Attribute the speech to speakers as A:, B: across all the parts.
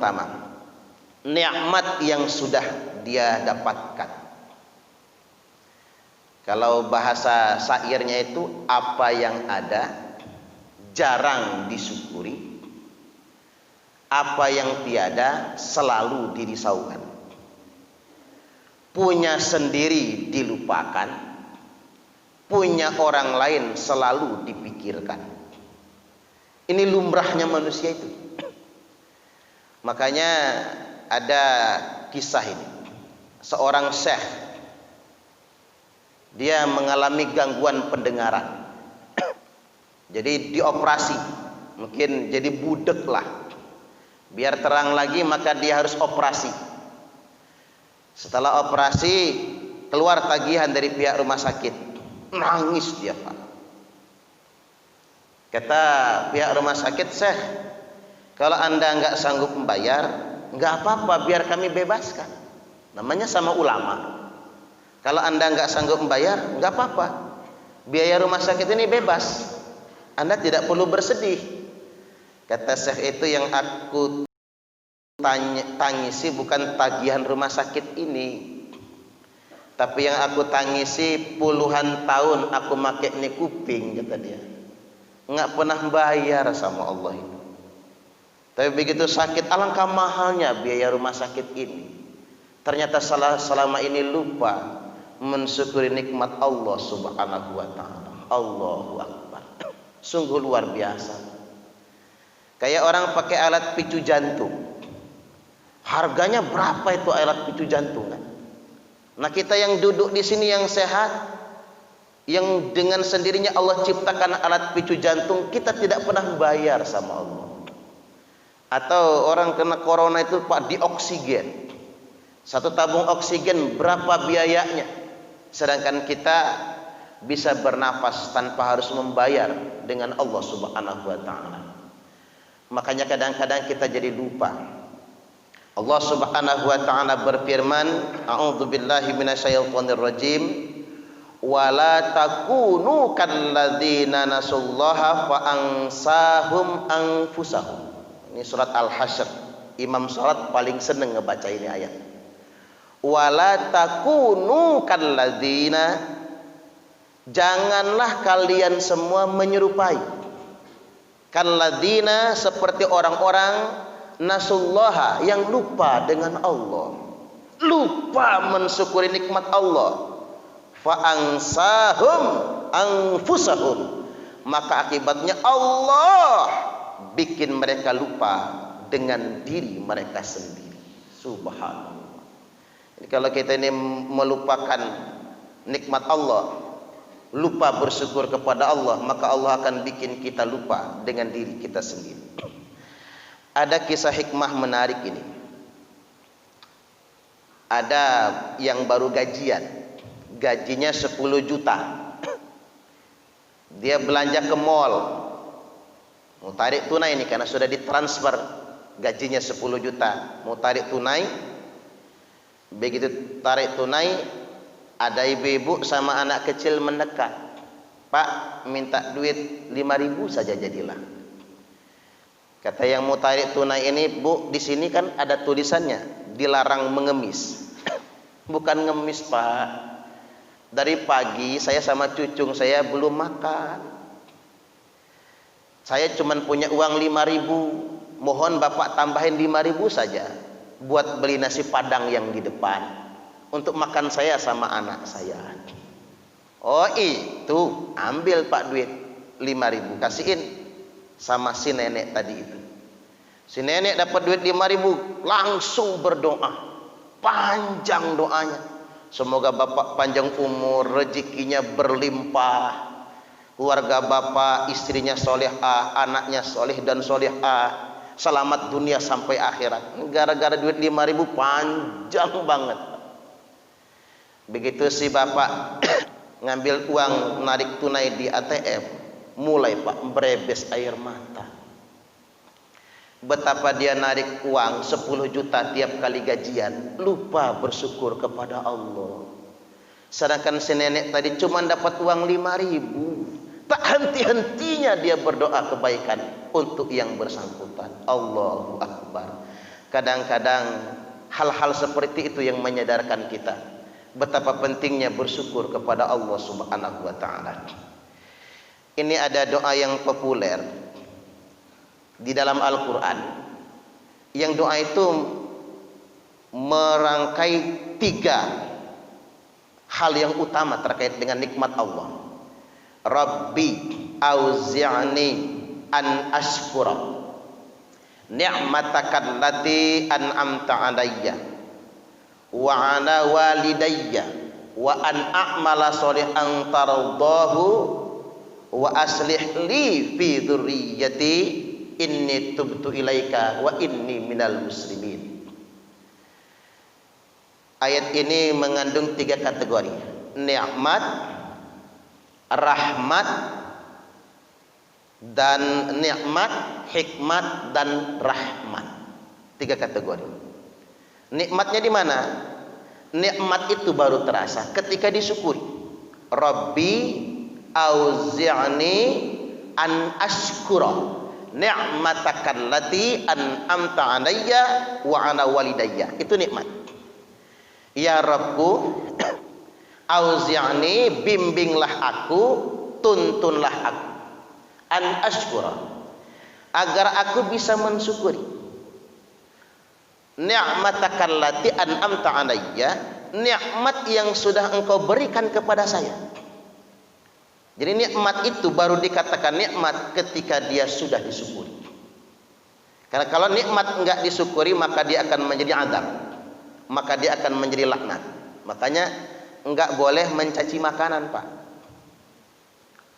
A: pertama, nikmat yang sudah dia dapatkan. Kalau bahasa syairnya itu, apa yang ada jarang disyukuri, apa yang tiada selalu dirisaukan. Punya sendiri dilupakan, punya orang lain selalu dipikirkan. Ini lumrahnya manusia itu. Makanya ada kisah ini. Seorang syekh, dia mengalami gangguan pendengaran. Jadi dioperasi, mungkin jadi budek lah. Biar terang lagi maka dia harus operasi. Setelah operasi keluar tagihan dari pihak rumah sakit. Nangis dia, Pak. Kata pihak rumah sakit, "Syekh, kalau Anda nggak sanggup membayar, nggak apa-apa, biar kami bebaskan." Namanya sama ulama. Kalau Anda nggak sanggup membayar, nggak apa-apa, biaya rumah sakit ini bebas. Anda tidak perlu bersedih. Kata syekh itu, yang aku tangisi bukan tagihan rumah sakit ini, tapi yang aku tangisi puluhan tahun aku make ini kuping, kata dia. Nggak pernah bayar sama Allah itu. Tapi begitu sakit, alangkah mahalnya biaya rumah sakit ini. Ternyata selama ini lupa mensyukuri nikmat Allah Subhanahu wa ta'ala. Allahu Akbar. Sungguh luar biasa. Kayak orang pakai alat picu jantung. Harganya berapa itu alat picu jantung kan? Nah, kita yang duduk di sini yang sehat, yang dengan sendirinya Allah ciptakan alat picu jantung, kita tidak pernah bayar sama Allah. Atau orang kena corona itu, Pak, di oksigen. Satu tabung oksigen berapa biayanya? Sedangkan kita bisa bernapas tanpa harus membayar dengan Allah Subhanahu wa ta'ala. Makanya kadang-kadang kita jadi lupa. Allah Subhanahu wa ta'ala berfirman, a'udzubillahi minasyaitonir rajim, wala takunu kalladzina nasullaha fa ansahum anfusahum. Ini surat Al-Hasyr. Imam salat paling seneng ngebaca ini ayat. Wala takunu kalladzina, janganlah kalian semua menyerupai, kalladzina, seperti orang-orang nasullaha, yang lupa dengan Allah, lupa mensyukuri nikmat Allah. Fa ansahum anfusahum, maka akibatnya Allah bikin mereka lupa dengan diri mereka sendiri. Subhanallah. Jadi kalau kita ini melupakan nikmat Allah, lupa bersyukur kepada Allah, maka Allah akan bikin kita lupa dengan diri kita sendiri. Ada kisah hikmah menarik ini. Ada yang baru gajian, gajinya 10 juta. Dia belanja ke mall, mau tarik tunai ini karena sudah ditransfer, gajinya 10 juta, mau tarik tunai. Begitu tarik tunai, ada ibu-ibu sama anak kecil mendekat. "Pak, minta duit 5.000 saja jadilah." Kata yang mau tarik tunai ini, "Bu, di sini kan ada tulisannya dilarang mengemis." "Bukan ngemis, Pak. Dari pagi saya sama cucung saya belum makan. Saya cuma punya uang 5.000. Mohon Bapak tambahin 5.000 saja buat beli nasi padang yang di depan untuk makan saya sama anak saya." "Oh itu, ambil Pak duit 5.000, kasihin sama si nenek tadi itu." Si nenek dapat duit 5.000, langsung berdoa, panjang doanya. Semoga Bapak panjang umur, rezekinya berlimpah, keluarga Bapak, istrinya solehah, anaknya soleh dan solehah, selamat dunia sampai akhirat. Gara-gara duit 5.000 panjang banget. Begitu si Bapak ngambil uang, narik tunai di ATM, mulai Pak berebes air mata. Betapa dia narik uang 10 juta tiap kali gajian, lupa bersyukur kepada Allah. Sedangkan si nenek tadi cuma dapat uang 5.000. Tak henti-hentinya dia berdoa kebaikan untuk yang bersangkutan. Allahu Akbar. kadang-kadang hal-hal seperti itu yang menyadarkan kita betapa pentingnya bersyukur kepada Allah Subhanahu wa taala. Ini ada doa yang populer di dalam Al-Qur'an, yang doa itu merangkai 3 hal yang utama terkait dengan nikmat Allah. Rabbi auzi'ni an ashkura ni'mataka allati an'amta alayya wa ala walidayya wa an a'mala sholihan tardahu wa aslih li fi dzurriyyati inni tubtu ilaika wa inni minal muslimin. Ayat ini mengandung 3 kategori: nikmat, rahmat, dan nikmat, hikmat, dan rahmat. 3 kategori. Nikmatnya di mana? Nikmat itu baru terasa ketika disyukuri. Rabbi auzi'ni an ashkura ni'mataka allati an'amta alayya wa ala walidayya. Itu nikmat. Ya Rabbku, auzi'ni, bimbinglah aku, tuntunlah aku, an ashkura, agar aku bisa mensyukuri ni'mataka allati an'amta alayya, nikmat yang sudah engkau berikan kepada saya. Jadi nikmat itu baru dikatakan nikmat ketika dia sudah disyukuri. Karena kalau nikmat enggak disyukuri maka dia akan menjadi azab, maka dia akan menjadi laknat. Makanya enggak boleh mencaci makanan, Pak.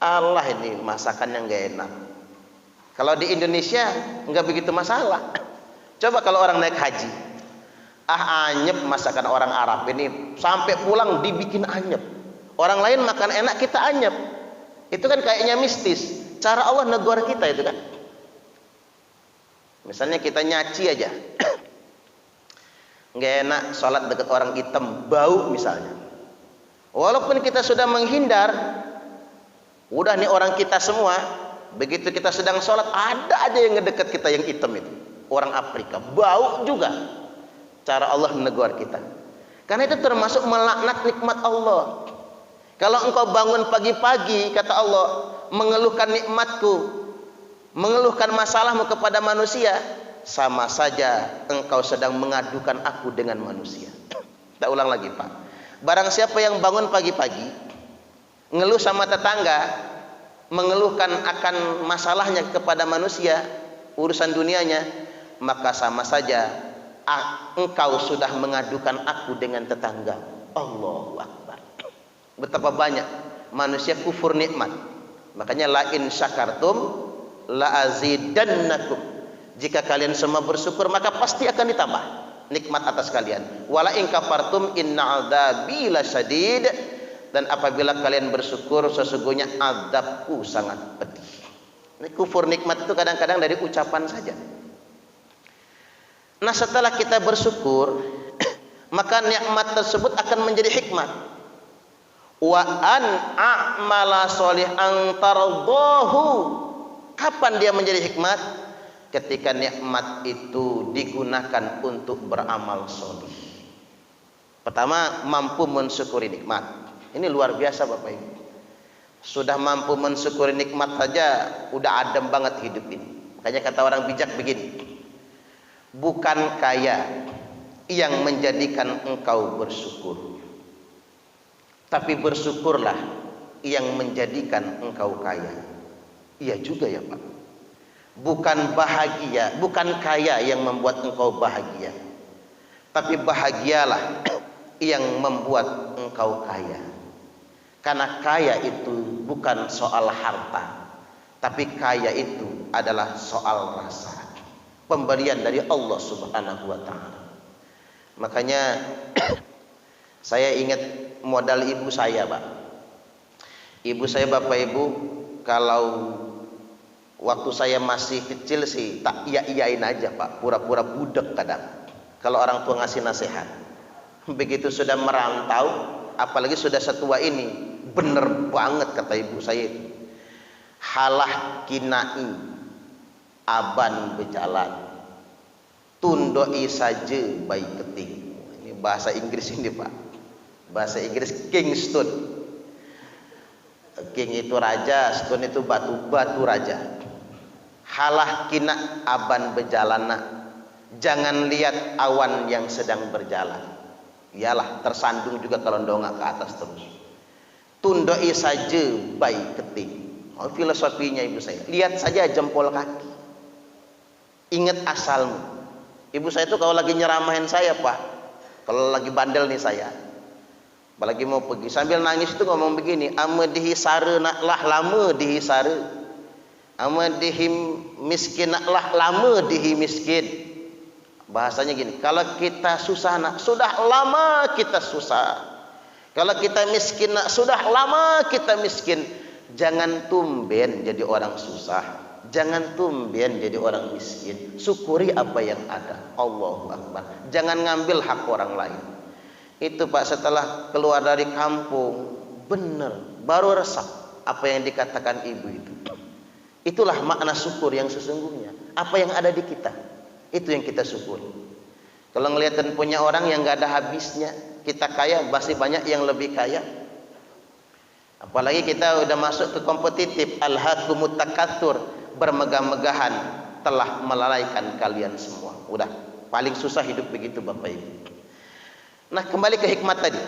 A: Allah, ini masakan yang enggak enak. Kalau di Indonesia enggak begitu masalah. Coba kalau orang naik haji, anyep masakan orang Arab ini, sampai pulang dibikin anyep. Orang lain makan enak, kita anyep. Itu kan kayaknya mistis. Cara Allah negor kita itu kan. Misalnya kita nyaci aja, nggak enak sholat dekat orang hitam, bau misalnya. Walaupun kita sudah menghindar, udah nih orang kita semua, begitu kita sedang sholat, ada aja yang ngedekat kita yang hitam itu, orang Afrika, bau juga. Cara Allah menegur kita. Karena itu termasuk melaknat nikmat Allah. Kalau engkau bangun pagi-pagi, kata Allah, mengeluhkan nikmatku, mengeluhkan masalahmu kepada manusia, sama saja engkau sedang mengadukan aku dengan manusia. Kita ulang lagi, Pak. Barang siapa yang bangun pagi-pagi, ngeluh sama tetangga, mengeluhkan akan masalahnya kepada manusia, urusan dunianya, maka sama saja engkau sudah mengadukan aku dengan tetangga. Allahu Akbar. Betapa banyak manusia kufur nikmat. Makanya la in syakartum la azidannakum. Jika kalian semua bersyukur maka pasti akan ditambah nikmat atas kalian. Wala in kafartum inna adzabi lasyadid. Dan apabila kalian bersyukur sesungguhnya azabku sangat pedih. Ini kufur nikmat itu kadang-kadang dari ucapan saja. Nah, setelah kita bersyukur, maka nikmat tersebut akan menjadi hikmat. Wa an a'mala sholihan tardahu. Kapan dia menjadi hikmat? Ketika nikmat itu digunakan untuk beramal sholih. Pertama, mampu mensyukuri nikmat. Ini luar biasa Bapak Ibu. Sudah mampu mensyukuri nikmat saja udah adem banget hidup ini. Makanya kata orang bijak begini, bukan kaya yang menjadikan engkau bersyukur, tapi bersyukurlah yang menjadikan engkau kaya. Iya juga ya Pak. Bukan bahagia, bukan kaya yang membuat engkau bahagia, tapi bahagialah yang membuat engkau kaya. Karena kaya itu bukan soal harta, tapi kaya itu adalah soal rasa. Pemberian dari Allah Subhanahu wa ta'ala. Makanya saya ingat modal ibu saya, Pak. Ibu saya, Bapak Ibu, kalau waktu saya masih kecil sih tak iya-iyain aja, Pak. Pura-pura budak kadang. Kalau orang tua ngasih nasihat. Begitu sudah merantau, apalagi sudah setua ini, bener banget kata ibu saya itu. Halah kinai aban berjalan Tundoi saja baik keting. Ini bahasa Inggris ini Pak. Bahasa Inggris Kingston. King itu raja, stone itu batu raja. Halah kina aban berjalana, jangan lihat awan yang sedang berjalan. Iyalah tersandung juga kalau dongak ke atas terus. Tundoi saja baik keting. Oh, filosofinya ibu saya. Lihat saja jempol kaki. Ingat asalmu. Ibu saya itu kalau lagi nyeramahin saya Pak, kalau lagi bandel nih saya, apalagi mau pergi sambil nangis itu ngomong begini, ama dihi sare naklah lama dihi sare, ama dihi miskin naklah lama dihi miskin. Bahasanya gini, kalau kita susah nak, sudah lama kita susah. Kalau kita miskin nak, sudah lama kita miskin. Jangan tumben jadi orang susah, jangan tumben jadi orang miskin. Syukuri apa yang ada. Allahu Akbar. Jangan ngambil hak orang lain. Itu Pak, setelah keluar dari kampung, benar, baru resap apa yang dikatakan ibu itu. Itulah makna syukur yang sesungguhnya. Apa yang ada di kita, itu yang kita syukuri. Kalau ngeliatin punya orang yang gak ada habisnya, kita kaya, masih banyak yang lebih kaya. Apalagi kita udah masuk ke kompetitif, alhaakumut takatsur, bermegah-megahan telah melalaikan kalian semua. Udah paling susah hidup begitu Bapak Ibu. Nah, kembali ke hikmat tadi.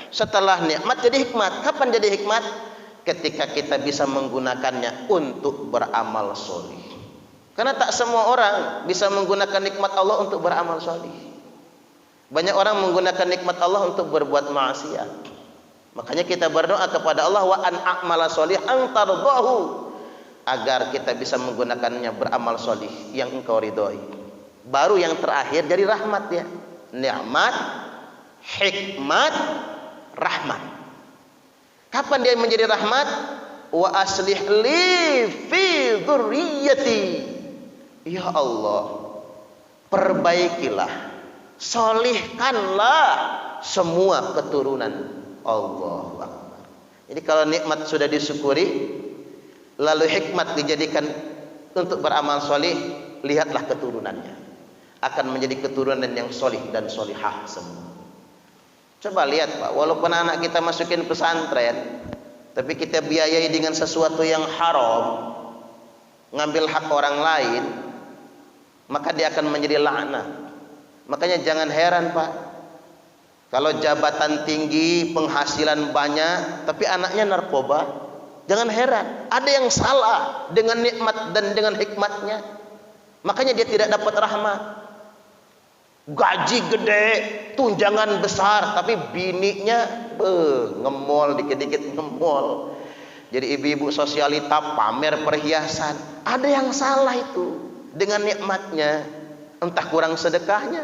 A: Setelah nikmat jadi hikmat. Kapan jadi hikmat? Ketika kita bisa menggunakannya untuk beramal solih. Karena tak semua orang bisa menggunakan nikmat Allah untuk beramal solih. Banyak orang menggunakan nikmat Allah untuk berbuat maksiat. Makanya kita berdoa kepada Allah, wa an a'mala sholihan tardahu, agar kita bisa menggunakannya beramal solih yang engkau ridhoi. Baru yang terakhir jadi rahmat ya. Nikmat, hikmat, rahmat. Kapan dia menjadi rahmat? Wa aslih li fi dzurriyyati. Ya Allah, perbaikilah, solihkanlah semua keturunan. Allahu Akbar. Jadi kalau nikmat sudah disyukuri, lalu hikmat dijadikan untuk beramal solih, lihatlah keturunannya. Akan menjadi keturunan yang solih dan solihah semua. Coba lihat Pak, walaupun anak kita masukin pesantren, tapi kita biayai dengan sesuatu yang haram, ngambil hak orang lain, maka dia akan menjadi laknat. Makanya jangan heran Pak, kalau jabatan tinggi, penghasilan banyak, tapi anaknya narkoba, jangan heran. Ada yang salah dengan nikmat dan dengan hikmatnya. Makanya dia tidak dapat rahmat. Gaji gede, tunjangan besar, tapi bininya ngemol, dikit-dikit ngemol. Jadi ibu-ibu sosialita pamer perhiasan. Ada yang salah itu dengan nikmatnya. Entah kurang sedekahnya,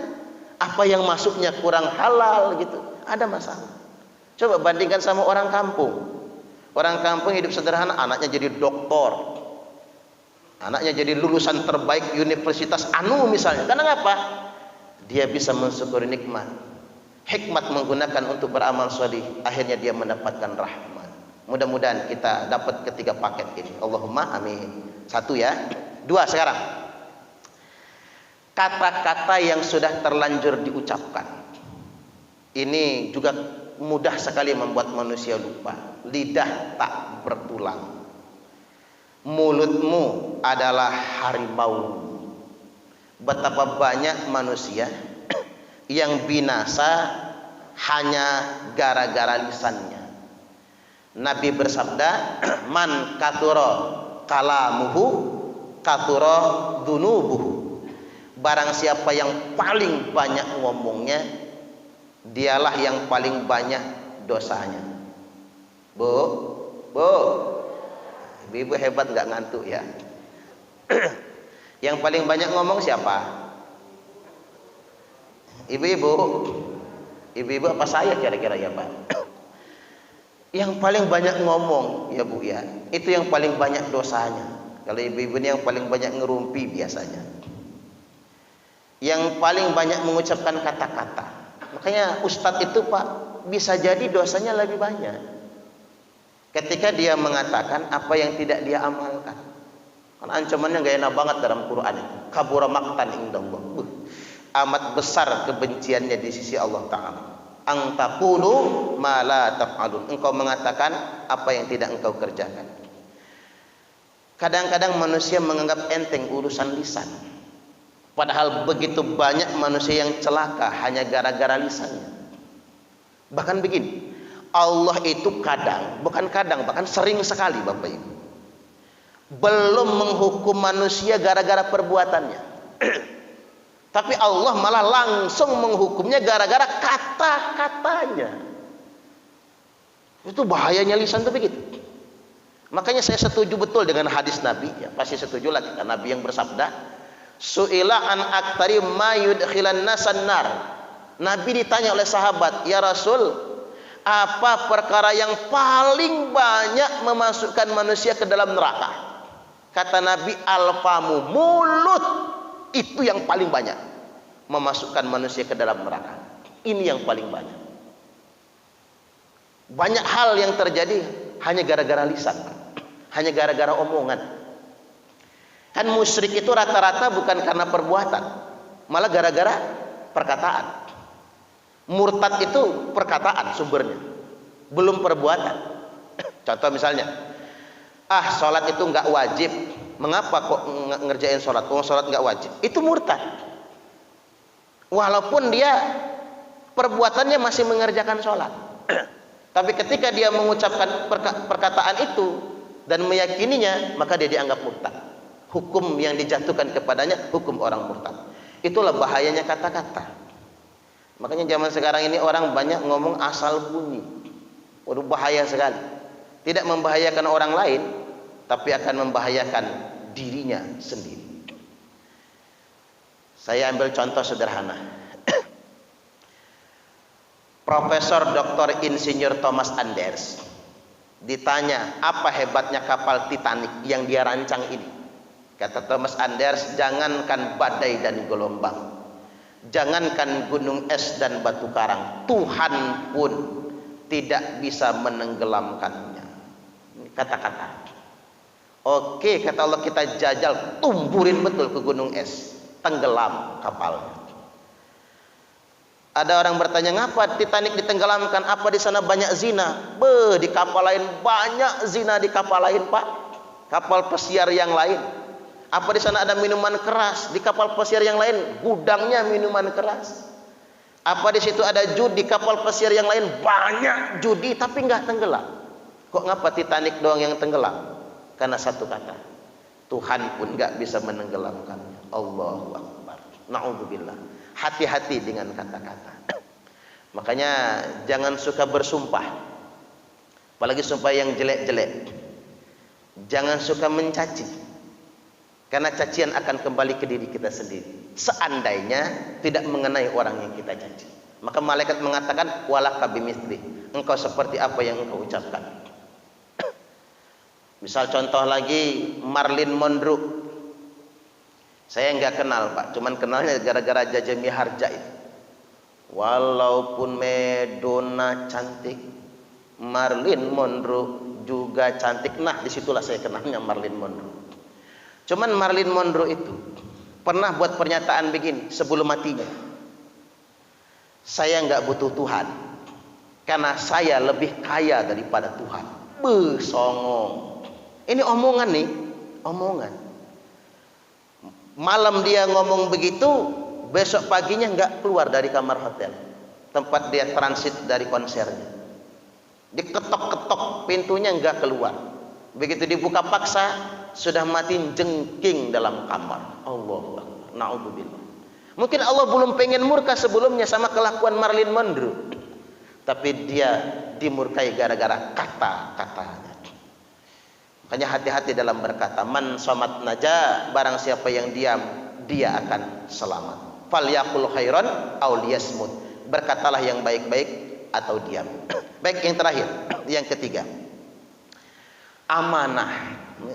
A: apa yang masuknya kurang halal gitu, ada masalah. Coba bandingkan sama orang kampung. Orang kampung hidup sederhana, anaknya jadi doktor, anaknya jadi lulusan terbaik universitas anu misalnya. Karena apa? Dia bisa mensyukuri nikmat, hikmat menggunakan untuk beramal sholih, akhirnya dia mendapatkan rahmat. Mudah-mudahan kita dapat ketiga paket ini. Allahumma amin. Satu ya. Dua sekarang. Kata-kata yang sudah terlanjur diucapkan, ini juga mudah sekali membuat manusia lupa. Lidah tak bertulang. Mulutmu adalah harimau. Betapa banyak manusia yang binasa hanya gara-gara lisannya. Nabi bersabda, man kathura kalamuhu kathura dunubuhu. Barang siapa yang paling banyak ngomongnya, dialah yang paling banyak dosanya. Bu, ibu hebat nggak ngantuk ya. Yang paling banyak ngomong siapa? Ibu-ibu apa saya kira-kira ya Pak? Yang paling banyak ngomong ya Bu ya, itu yang paling banyak dosanya. Kalau ibu-ibu ini yang paling banyak ngerumpi biasanya, yang paling banyak mengucapkan kata-kata. Makanya ustadz itu Pak, bisa jadi dosanya lebih banyak ketika dia mengatakan apa yang tidak dia amalkan. Karena ancamannya gak enak banget dalam Quran itu. Kabura maqtan indallah. amat besar kebenciannya di sisi Allah Ta'ala. Ang taqulu ma la taf'alun, engkau mengatakan apa yang tidak engkau kerjakan. Kadang-kadang manusia menganggap enteng urusan lisan, padahal begitu banyak manusia yang celaka hanya gara-gara lisannya. Bahkan begini, Allah itu bahkan sering sekali Bapak Ibu, belum menghukum manusia gara-gara perbuatannya. Tapi Allah malah langsung menghukumnya gara-gara kata-katanya. Itu bahayanya lisan itu begitu. Makanya saya setuju betul dengan hadis Nabi, ya, pasti setuju lah kita, Nabi yang bersabda, "Su'ila an aktsari ma yudkhilan nasan nar." Nabi ditanya oleh sahabat, "Ya Rasul, apa perkara yang paling banyak memasukkan manusia ke dalam neraka?" Kata Nabi, "Alfamu, mulut. Itu yang paling banyak memasukkan manusia ke dalam neraka. Ini yang paling banyak." Banyak hal yang terjadi hanya gara-gara lisan, hanya gara-gara omongan. Kan musyrik itu rata-rata bukan karena perbuatan, malah gara-gara perkataan. Murtad itu perkataan sumbernya, belum perbuatan. Contoh misalnya, sholat itu nggak wajib. Mengapa kok ngerjain sholat? Sholat nggak wajib. Itu murtad. Walaupun dia perbuatannya masih mengerjakan sholat. Tapi ketika dia mengucapkan perkataan itu dan meyakininya, maka dia dianggap murtad. Hukum yang dijatuhkan kepadanya hukum orang murtad. Itulah bahayanya kata-kata. Makanya zaman sekarang ini orang banyak ngomong asal bunyi. Waduh, bahaya sekali. Tidak membahayakan orang lain, tapi akan membahayakan dirinya sendiri. Saya ambil contoh sederhana. Profesor Dr. Insinyur Thomas Anders ditanya apa hebatnya kapal Titanic yang dia rancang ini. Kata Thomas Anders, jangankan badai dan gelombang, jangankan gunung es dan batu karang, Tuhan pun tidak bisa menenggelamkannya. Kata-kata. Oke, kata Allah, kita jajal, tumburin betul ke gunung es, tenggelam kapalnya. Ada orang bertanya, ngapa Titanic ditenggelamkan? Apa di sana banyak zina? Di kapal lain banyak zina, di kapal lain Pak, kapal pesiar yang lain. Apa di sana ada minuman keras? Di kapal pesiar yang lain gudangnya minuman keras. Apa di situ ada judi? Kapal pesiar yang lain banyak judi tapi nggak tenggelam. Kok ngapa Titanic doang yang tenggelam? Karena satu kata, Tuhan pun nggak bisa menenggelamkannya. Allahu Akbar. Na'udzubillah. Hati-hati dengan kata-kata. Makanya jangan suka bersumpah, apalagi sumpah yang jelek-jelek. Jangan suka mencaci, karena cacian akan kembali ke diri kita sendiri. Seandainya tidak mengenai orang yang kita caci, maka malaikat mengatakan walaka bimithli, engkau seperti apa yang engkau ucapkan. Misal contoh lagi, Marilyn Monroe. Saya nggak kenal Pak, cuman kenalnya gara-gara Jaja Miharja itu. Walaupun Madonna cantik, Marilyn Monroe juga cantik. Nah, disitulah saya kenalnya Marilyn Monroe. Cuman Marilyn Monroe itu pernah buat pernyataan begini sebelum matinya, saya nggak butuh Tuhan karena saya lebih kaya daripada Tuhan. Songong. Ini omongan nih, omongan. Malam dia ngomong begitu, besok paginya nggak keluar dari kamar hotel tempat dia transit dari konsernya. Diketok-ketok pintunya nggak keluar. Begitu dibuka paksa, sudah mati jengking dalam kamar. Allah, na'udzubillah. Mungkin Allah belum pengen murka sebelumnya sama kelakuan Marilyn Monroe, tapi dia dimurkai gara-gara kata-katanya. Makanya hati-hati dalam berkata. Man somat naja, barang siapa yang diam, dia akan selamat. Fal yakul khairan aw liyasmut, berkatalah yang baik-baik atau diam. Baik, yang terakhir, yang ketiga, amanah.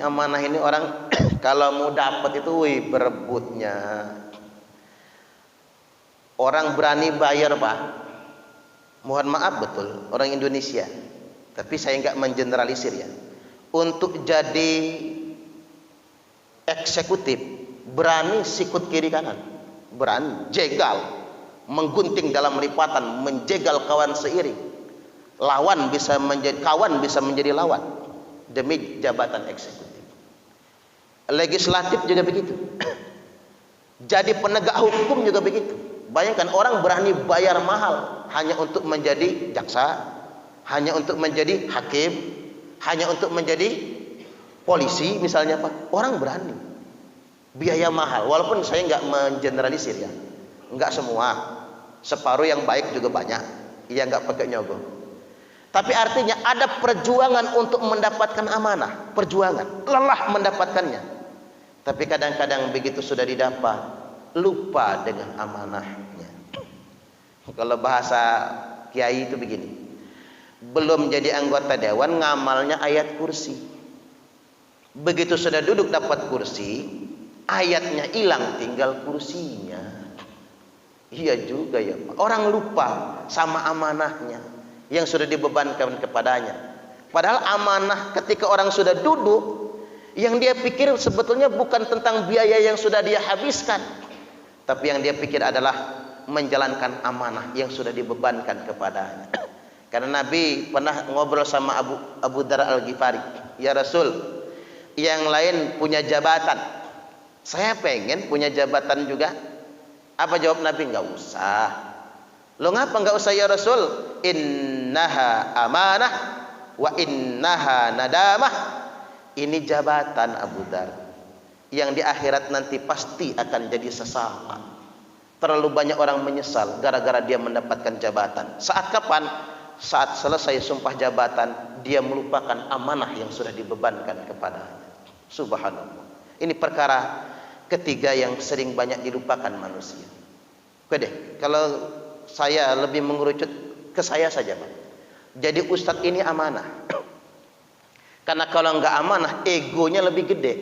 A: Amanah ini orang kalau mau dapat itu berebutnya. Orang berani bayar Pak. Mohon maaf betul, orang Indonesia, tapi saya nggak mengeneralisir ya. Untuk jadi eksekutif berani sikut kiri kanan, berani, jegal, menggunting dalam lipatan, menjegal kawan seiring. Kawan bisa menjadi lawan demi jabatan eksekutif. Legislatif juga begitu. Jadi penegak hukum juga begitu. Bayangkan orang berani bayar mahal hanya untuk menjadi jaksa, hanya untuk menjadi hakim, hanya untuk menjadi polisi misalnya Pak. Orang berani biaya mahal. Walaupun saya nggak mengeneralisir ya, nggak semua, separuh yang baik juga banyak yang nggak pakai nyogok. Tapi artinya ada perjuangan untuk mendapatkan amanah, perjuangan, lelah mendapatkannya. Tapi kadang-kadang begitu sudah didapat, lupa dengan amanahnya. Kalau bahasa kiai itu begini, belum jadi anggota dewan ngamalnya ayat kursi. Begitu sudah duduk dapat kursi, ayatnya hilang, tinggal kursinya. Iya juga ya Pak. Orang lupa sama amanahnya yang sudah dibebankan kepadanya. Padahal amanah ketika orang sudah duduk, yang dia pikir sebetulnya bukan tentang biaya yang sudah dia habiskan, tapi yang dia pikir adalah menjalankan amanah yang sudah dibebankan kepadanya. Karena Nabi pernah ngobrol sama Abu Dzar Al-Ghifari, ya Rasul, yang lain punya jabatan, saya pengen punya jabatan juga. Apa jawab Nabi? Nggak usah. Lo ngapa nggak usah ya Rasul? Innaha amanah wa innaha nadamah. Ini jabatan Abu Dzar yang di akhirat nanti pasti akan jadi sesalan. Terlalu banyak orang menyesal gara-gara dia mendapatkan jabatan. Saat kapan? Saat selesai sumpah jabatan, dia melupakan amanah yang sudah dibebankan kepadanya. Subhanallah. Ini perkara ketiga yang sering banyak dilupakan manusia. Oke deh, kalau saya lebih mengerucut ke saya saja Pak. Jadi ustadz ini amanah. Karena kalau nggak amanah, egonya lebih gede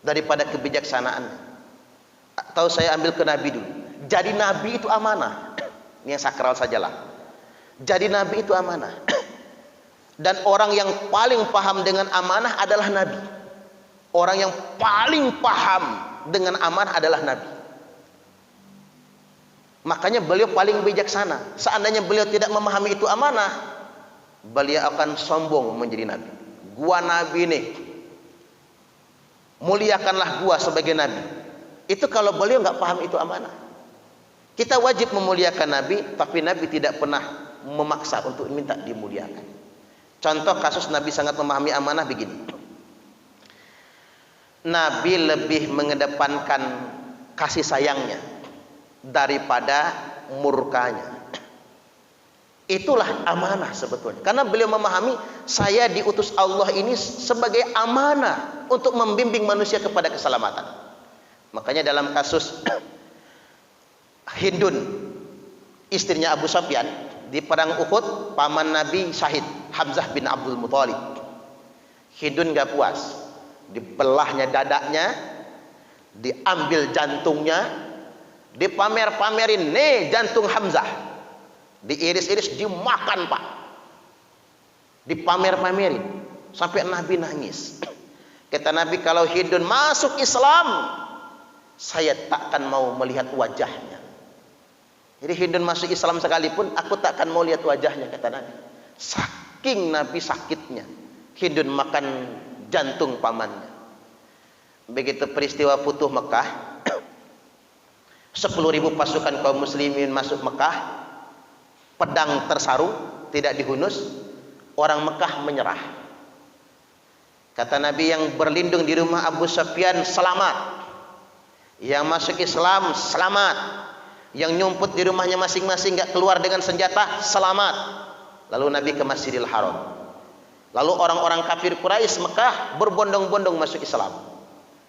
A: daripada kebijaksanaan. Atau saya ambil ke Nabi dulu. Jadi Nabi itu amanah. Ini yang sakral sajalah. Jadi Nabi itu amanah. Dan orang yang paling paham dengan amanah adalah Nabi. Orang yang paling paham dengan amanah adalah Nabi. Makanya beliau paling bijaksana. Seandainya beliau tidak memahami itu amanah, beliau akan sombong menjadi Nabi. Gua Nabi nih, muliakanlah gua sebagai Nabi. Itu kalau beliau nggak paham itu amanah. Kita wajib memuliakan Nabi, tapi Nabi tidak pernah memaksa untuk minta dimuliakan. Contoh kasus Nabi sangat memahami amanah begini. Nabi lebih mengedepankan kasih sayangnya daripada murkanya. Itulah amanah sebetulnya. Karena beliau memahami, saya diutus Allah ini sebagai amanah untuk membimbing manusia kepada keselamatan. Makanya dalam kasus Hindun, istrinya Abu Sufyan, di perang Uhud, paman Nabi syahid, Hamzah bin Abdul Muthalib. Hindun gak puas, dibelahnya dadanya, diambil jantungnya, dipamer-pamerin, nih jantung Hamzah, diiris-iris, dimakan Pak, dipamer-pamerin sampai Nabi nangis. Kata Nabi, kalau Hindun masuk Islam, saya takkan mau melihat wajahnya. Jadi Hindun masuk Islam sekalipun, aku takkan mau lihat wajahnya, kata Nabi. Saking Nabi sakitnya, Hindun makan jantung pamannya. Begitu peristiwa Futuh Mekah, 10.000 pasukan kaum muslimin masuk Mekah, pedang tersarung, tidak dihunus, orang Mekah menyerah. Kata Nabi, yang berlindung di rumah Abu Sufyan selamat, yang masuk Islam selamat, yang nyumput di rumahnya masing-masing gak keluar dengan senjata selamat. Lalu Nabi ke Masjidil Haram. Lalu orang-orang kafir Quraisy Mekah berbondong-bondong masuk Islam,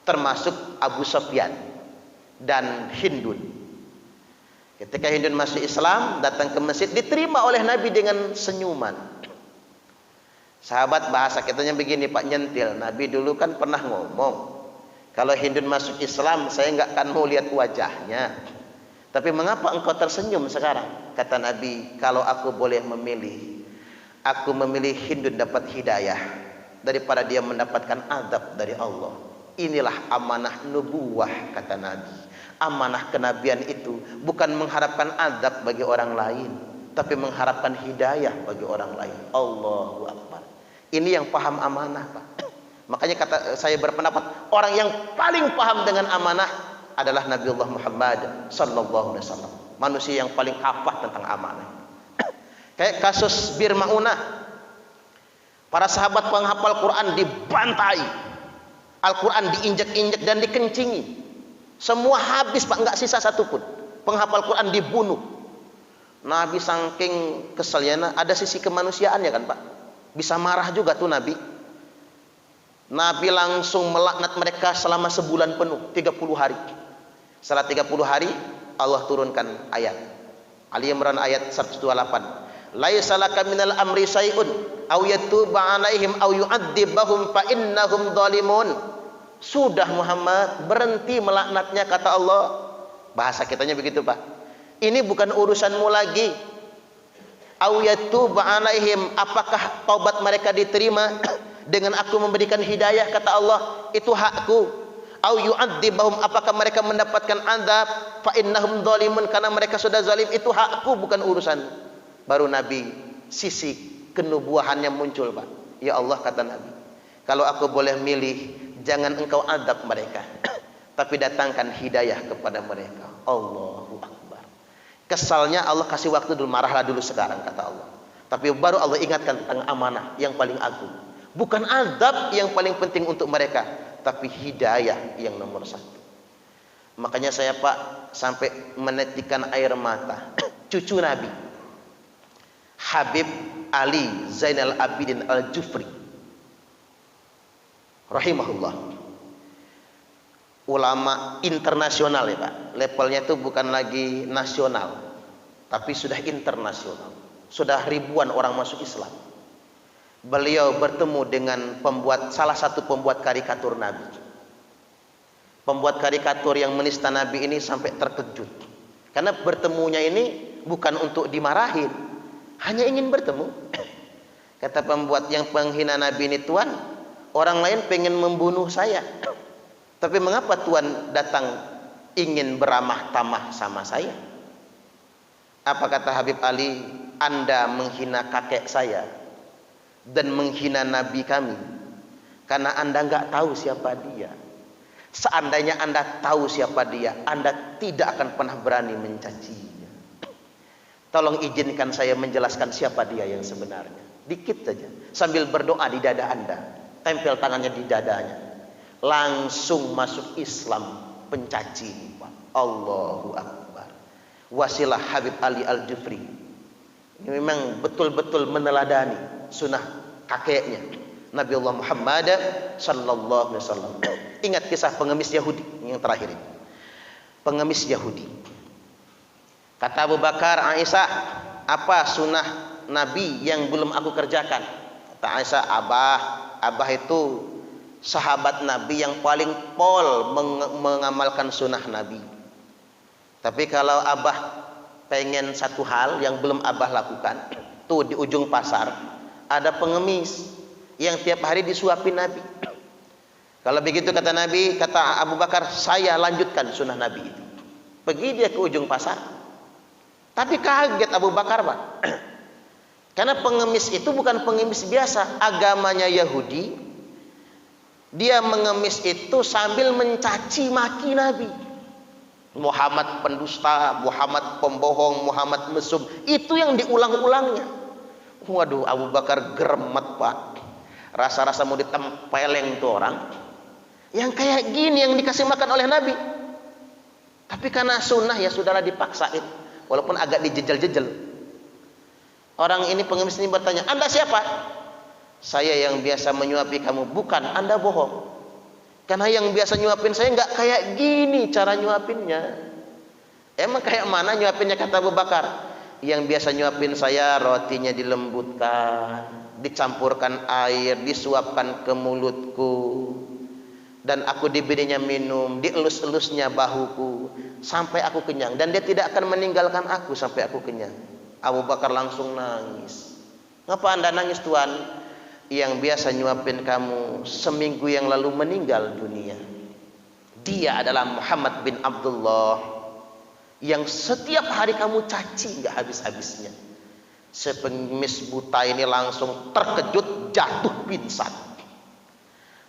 A: termasuk Abu Sufyan dan Hindun. Ketika Hindun masuk Islam, datang ke masjid, diterima oleh Nabi dengan senyuman. Sahabat bahasa kitanya begini Pak, nyentil. Nabi dulu kan pernah ngomong, kalau Hindun masuk Islam, saya nggak akan mau lihat wajahnya. Tapi mengapa engkau tersenyum sekarang? Kata Nabi, kalau aku boleh memilih, aku memilih Hindun dapat hidayah daripada dia mendapatkan azab dari Allah. Inilah amanah nubuwah, kata Nabi. amanah kenabian itu bukan mengharapkan adab bagi orang lain, tapi mengharapkan hidayah bagi orang lain. Allahu Akbar. Ini yang paham amanah, Pak. Makanya saya berpendapat orang yang paling paham dengan amanah adalah Nabiullah Muhammad sallallahu alaihi wasallam. Manusia yang paling hafal tentang amanah. Kayak kasus Bir Maunah. Para sahabat penghafal Quran dibantai. Al-Quran diinjak-injak dan dikencingi. Semua habis, Pak, enggak sisa satupun. Penghafal Quran dibunuh. Nabi saking keselnya, ada sisi kemanusiaannya kan, Pak. Bisa marah juga tuh Nabi. Nabi langsung melaknat mereka selama sebulan penuh, 30 hari. Setelah 30 hari, Allah turunkan ayat. Ali Imran ayat 128. Laisa laka minal amri syai'un aw yatuba 'alaihim aw yu'adzibahum fa innahum dhalimun. Sudah Muhammad, berhenti melaknatnya, kata Allah. Bahasa kitanya begitu, Pak. Ini bukan urusanmu lagi. Aw yatuba 'alaihim, apakah taubat mereka diterima dengan aku memberikan hidayah, kata Allah, itu hakku. Aw yu'adzibahum, apakah mereka mendapatkan azab, fa innahum dhalimun, karena mereka sudah zalim, itu hakku, bukan urusan. Baru Nabi sisi kenubuahannya muncul, Pak. Ya Allah, kata Nabi, kalau aku boleh milih, jangan engkau adab mereka, tapi datangkan hidayah kepada mereka. Allahu Akbar. Kesalnya Allah kasih waktu dulu, marahlah dulu sekarang, kata Allah. Tapi baru Allah ingatkan tentang amanah yang paling agung. Bukan adab yang paling penting untuk mereka, tapi hidayah yang nomor satu. Makanya saya, Pak, sampai menetikan air mata. Cucu Nabi, Habib Ali Zainal Abidin Al-Jufri rahimahullah, ulama internasional ya, Pak. Levelnya itu bukan lagi nasional, tapi sudah internasional. Sudah ribuan orang masuk Islam. Beliau bertemu dengan salah satu pembuat karikatur Nabi. Pembuat karikatur yang menista Nabi ini sampai terkejut. Karena bertemunya ini bukan untuk dimarahin, hanya ingin bertemu. Kata pembuat, yang penghina Nabi ini, Tuan, orang lain pengen membunuh saya, tapi mengapa Tuhan datang ingin beramah tamah sama saya? Apa kata Habib Ali? Anda menghina kakek saya dan menghina Nabi kami karena Anda nggak tahu siapa dia. Seandainya Anda tahu siapa dia, Anda tidak akan pernah berani mencacinya. Tolong izinkan saya menjelaskan siapa dia yang sebenarnya, dikit saja, sambil berdoa di dada Anda. Tempel tangannya di dadanya, langsung masuk Islam pencaci. Allahu Akbar. Wasilah Habib Ali Al-Jufri ini memang betul-betul meneladani sunnah kakeknya Nabiullah Muhammad sallallahu alaihi wasallam. Ingat kisah pengemis Yahudi yang terakhir ini. Pengemis Yahudi. Kata Abu Bakar, Aisyah, apa sunnah Nabi yang belum aku kerjakan? Kata Aisyah, Abah itu sahabat Nabi yang paling pol mengamalkan sunnah Nabi. Tapi kalau Abah pengen satu hal yang belum Abah lakukan, tuh di ujung pasar ada pengemis yang tiap hari disuapin Nabi. Kalau begitu, kata Nabi, kata Abu Bakar, saya lanjutkan sunnah Nabi itu. Pergi dia ke ujung pasar. Tapi kaget Abu Bakar, Pak. Karena pengemis itu bukan pengemis biasa, agamanya Yahudi. Dia mengemis itu sambil mencaci maki Nabi. Muhammad pendusta, Muhammad pembohong, Muhammad mesum. Itu yang diulang-ulangnya. Waduh, Abu Bakar geremet, Pak. Rasa-rasa mau ditempeleng tuh orang. Yang kayak gini yang dikasih makan oleh Nabi. Tapi karena sunnah ya sudahlah dipaksain. Walaupun agak dijejel-jejel. Orang ini, pengemis ini bertanya, Anda siapa? Saya yang biasa menyuapi kamu. Bukan, Anda bohong. Karena yang biasa nyuapin saya nggak kayak gini cara nyuapinnya. Emang kayak mana nyuapinnya, kata Abu Bakar? Yang biasa nyuapin saya, rotinya dilembutkan, dicampurkan air, disuapkan ke mulutku, dan aku diberinya minum, dielus-elusnya bahuku sampai aku kenyang, dan dia tidak akan meninggalkan aku sampai aku kenyang. Abu Bakar langsung nangis. Ngapa Anda nangis, Tuan? Yang biasa nyuapin kamu seminggu yang lalu meninggal dunia. Dia adalah Muhammad bin Abdullah yang setiap hari kamu caci nggak habis-habisnya. Sepengemis buta ini langsung terkejut, jatuh pingsan.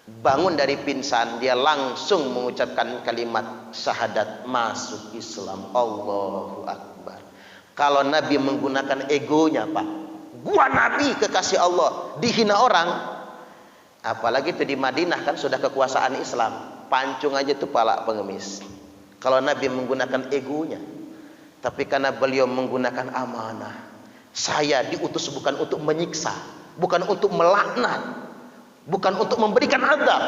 A: Bangun dari pingsan, dia langsung mengucapkan kalimat syahadat, masuk Islam. Allahu Akbar. Kalau Nabi menggunakan egonya, Pak, gua Nabi kekasih Allah, dihina orang. Apalagi itu di Madinah kan sudah kekuasaan Islam, pancung aja tuh pala pengemis. Kalau Nabi menggunakan egonya, tapi karena beliau menggunakan amanah. Saya diutus bukan untuk menyiksa, bukan untuk melaknat, bukan untuk memberikan azab,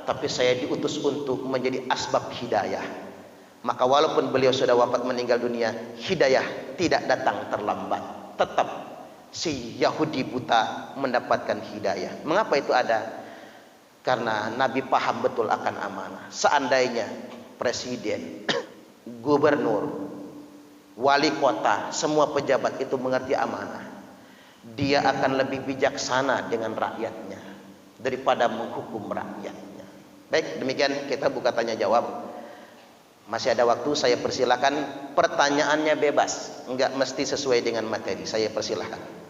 A: tapi saya diutus untuk menjadi asbab hidayah. Maka walaupun beliau sudah wafat meninggal dunia, hidayah tidak datang terlambat. Tetap si Yahudi buta mendapatkan hidayah. Mengapa itu ada? Karena Nabi paham betul akan amanah. Seandainya presiden, gubernur, wali kota, semua pejabat itu mengerti amanah, dia akan lebih bijaksana dengan rakyatnya daripada menghukum rakyatnya. Baik, demikian kita buka tanya jawab. Masih ada waktu, saya persilakan. Pertanyaannya bebas, enggak mesti sesuai dengan materi. Saya persilakan.